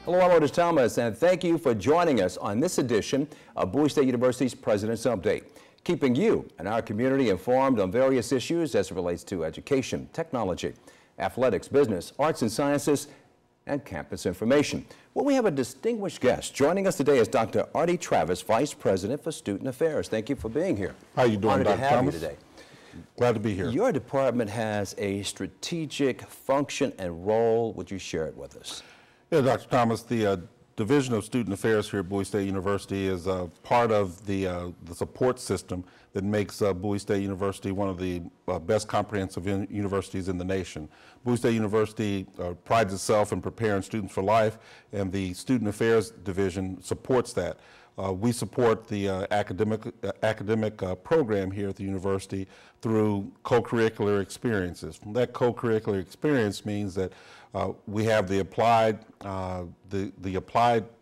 Hello, I'm Otis Thomas, and thank you for joining us on this edition of Bowie State University's President's Update, keeping you and our community informed on various issues as it relates to education, technology, athletics, business, arts and sciences, and campus information. Well, we have a distinguished guest. Joining us today is Dr. Artie Travis, Vice President for Student Affairs. Thank you for being here. How are you doing, Honored Dr. to have Thomas? you today. Glad to be here. Your department has a strategic function and role. Would you share it with us? Yeah, Dr. Thomas, the Division of Student Affairs here at Bowie State University is part of the support system that makes Bowie State University one of the best comprehensive universities in the nation. Bowie State University prides itself in preparing students for life, and the Student Affairs Division supports that. We support the academic program here at the university through co-curricular experiences. That co-curricular experience means that we have the applied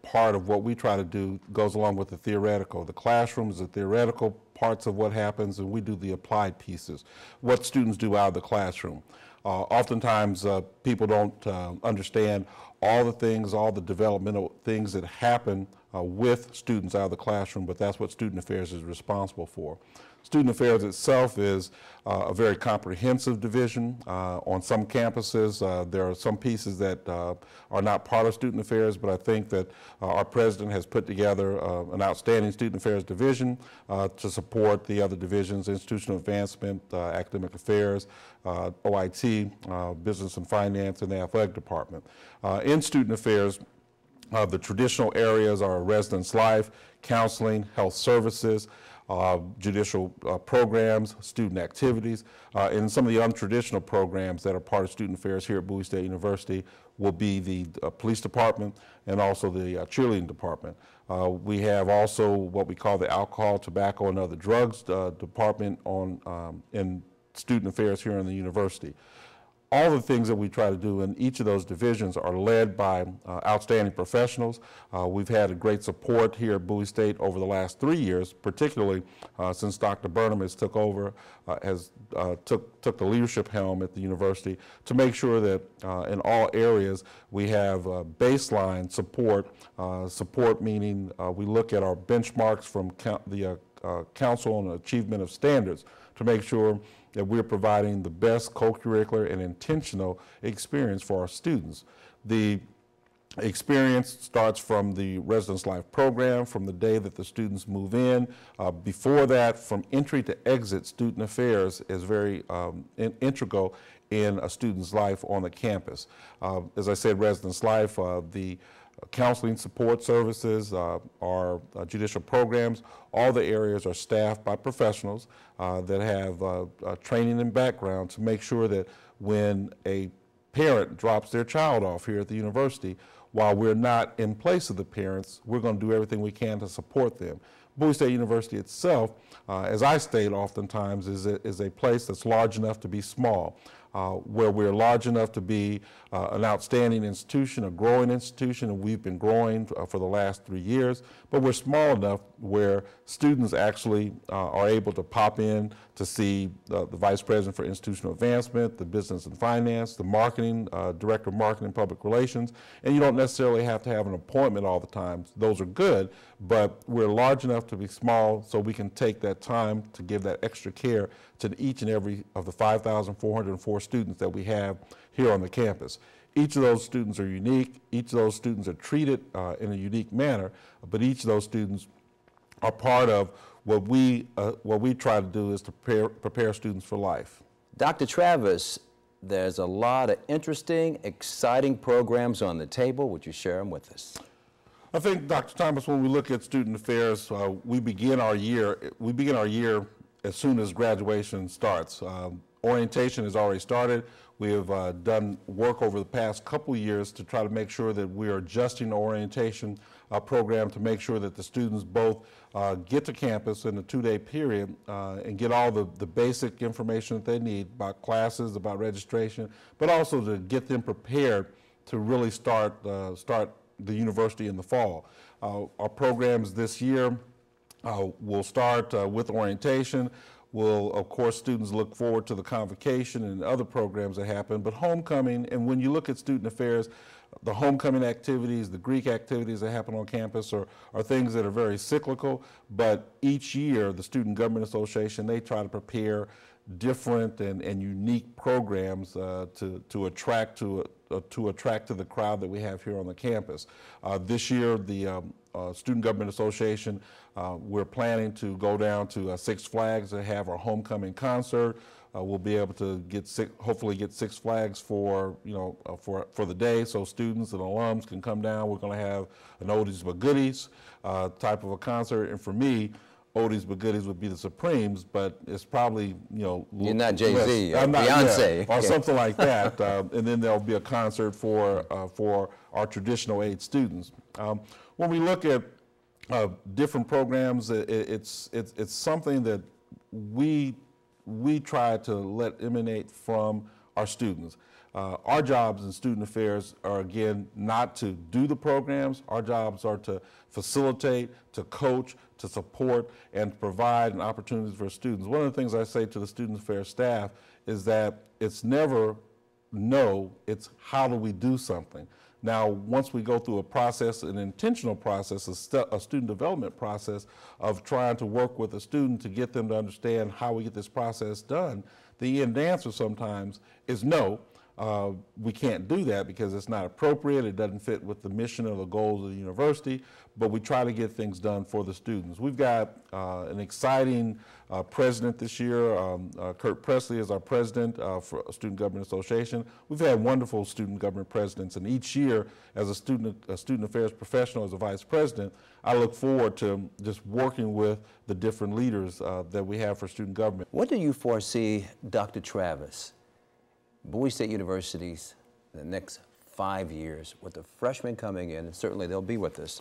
part of what we try to do goes along with the theoretical. The classroom is the theoretical parts of what happens, and we do the applied pieces, what students do out of the classroom. Oftentimes people don't understand all the developmental things that happen with students out of the classroom, but that's what Student Affairs is responsible for. Student Affairs itself is a very comprehensive division. On some campuses, there are some pieces that are not part of Student Affairs, but I think that our president has put together an outstanding Student Affairs division to support the other divisions: institutional advancement, academic affairs, OIT, business and finance, and the athletic department. In Student Affairs, the traditional areas are residence life, counseling, health services, judicial programs, student activities, and some of the untraditional programs that are part of Student Affairs here at Bowie State University will be the police department and also the cheerleading department. We have also what we call the alcohol, tobacco, and other drugs department in Student Affairs here in the university. All the things that we try to do in each of those divisions are led by outstanding professionals. We've had a great support here at Bowie State over the last 3 years, particularly since Dr. Burnham has took over, took the leadership helm at the university to make sure that in all areas we have baseline support. Support meaning we look at our benchmarks from the Council on Achievement of Standards to make sure that we're providing the best co-curricular and intentional experience for our students. The experience starts from the residence life program, from the day that the students move in. Before that, from entry to exit, Student Affairs is very integral in a student's life on the campus. As I said, residence life, the counseling support services, our judicial programs, all the areas are staffed by professionals that have training and background to make sure that when a parent drops their child off here at the university, while we're not in place of the parents, we're going to do everything we can to support them. Bowie State University itself, as I state oftentimes, is a place that's large enough to be small. Where we're large enough to be an outstanding institution, a growing institution, and we've been growing for the last 3 years, but we're small enough where students actually are able to pop in to see the Vice President for Institutional Advancement, the Business and Finance, the Marketing, Director of Marketing and Public Relations, and you don't necessarily have to have an appointment all the time. Those are good, but we're large enough to be small so we can take that time to give that extra care to each and every of the 5,404 students that we have here on the campus. Each of those students are unique. Each of those students are treated in a unique manner, but each of those students are part of what we try to do is to prepare students for life. Dr. Travis, there's a lot of interesting, exciting programs on the table. Would you share them with us? I think, Dr. Thomas, when we look at Student Affairs, we begin our year as soon as graduation starts. Orientation has already started. We have done work over the past couple years to try to make sure that we are adjusting the orientation program to make sure that the students both get to campus in a 2-day period and get all the basic information that they need about classes, about registration, but also to get them prepared to really start the university in the fall. Our programs this year will start with orientation. Of course, students look forward to the convocation and other programs that happen, but homecoming, and when you look at Student Affairs, the homecoming activities, the Greek activities that happen on campus are things that are very cyclical, but each year the Student Government Association, they try to prepare different and unique programs to attract to the crowd that we have here on the campus. This year, the Student Government Association, we're planning to go down to Six Flags to have our homecoming concert. We'll be able to hopefully get Six Flags for the day, so students and alums can come down. We're going to have an oldies but goodies type of a concert, and for me, oldies but goodies would be the Supremes, but it's probably, you're not Jay-Z or Beyonce. Or something like that. And then there'll be a concert for our traditional age students. When we look at different programs, it's something that we try to emanate from our students. Our jobs in student affairs are, again, not to do the programs. Our jobs are to facilitate, to coach, to support, and to provide an opportunity for students. One of the things I say to the student affairs staff is that it's never no, it's how do we do something. Now, once we go through a process, an intentional process, a student development process of trying to work with a student to get them to understand how we get this process done, the end answer sometimes is no. We can't do that because it's not appropriate, it doesn't fit with the mission or the goals of the university, but we try to get things done for the students. We've got an exciting president this year. Kurt Presley is our president for Student Government Association. We've had wonderful student government presidents, and each year as a student affairs professional, as a vice president, I look forward to just working with the different leaders that we have for student government. What do you foresee, Dr. Travis, Bowie State University's in the next 5 years, with the freshmen coming in, and certainly they'll be with us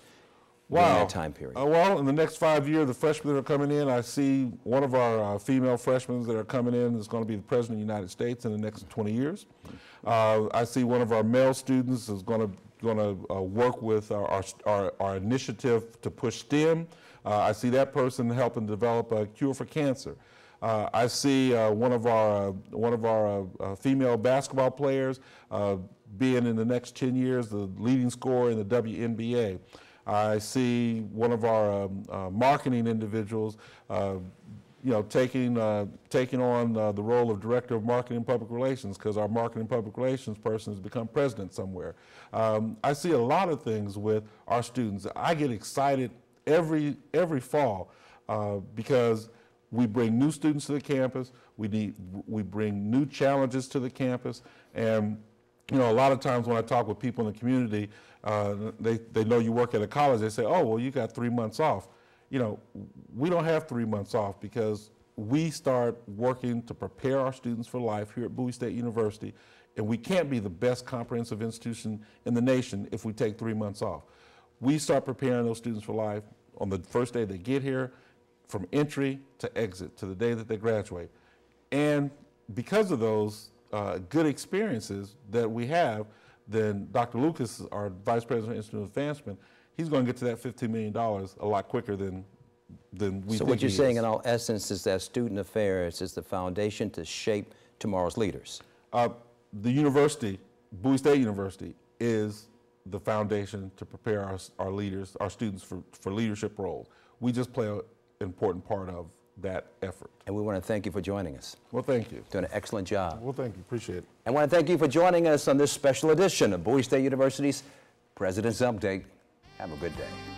during that time period? Well, in the next 5 years, the freshmen that are coming in, I see one of our female freshmen that are coming in is going to be the President of the United States in the next 20 years. I see one of our male students is going to work with our initiative to push STEM. I see that person helping develop a cure for cancer. I see one of our female basketball players being in the next 10 years the leading scorer in the WNBA. I see one of our marketing individuals, taking on the role of Director of Marketing and Public Relations, because our Marketing and Public Relations person has become president somewhere. I see a lot of things with our students. I get excited every fall because we bring new students to the campus. We bring new challenges to the campus, and a lot of times when I talk with people in the community, they know you work at a college. They say, "Oh, well, you got 3 months off." We don't have 3 months off because we start working to prepare our students for life here at Bowie State University, and we can't be the best comprehensive institution in the nation if we take 3 months off. We start preparing those students for life on the first day they get here, from entry to exit, to the day that they graduate. And because of those good experiences that we have, then Dr. Lucas, our Vice President of Institute of Advancement, he's going to get to that $15 million a lot quicker than we think. So what you're saying in all essence is that student affairs is the foundation to shape tomorrow's leaders. The university, Bowie State University, is the foundation to prepare our leaders, our students for leadership roles. We just play an important part of that effort. And we want to thank you for joining us. Well, thank you. Doing an excellent job. Well, thank you. Appreciate it. I want to thank you for joining us on this special edition of Bowie State University's President's Update. Have a good day.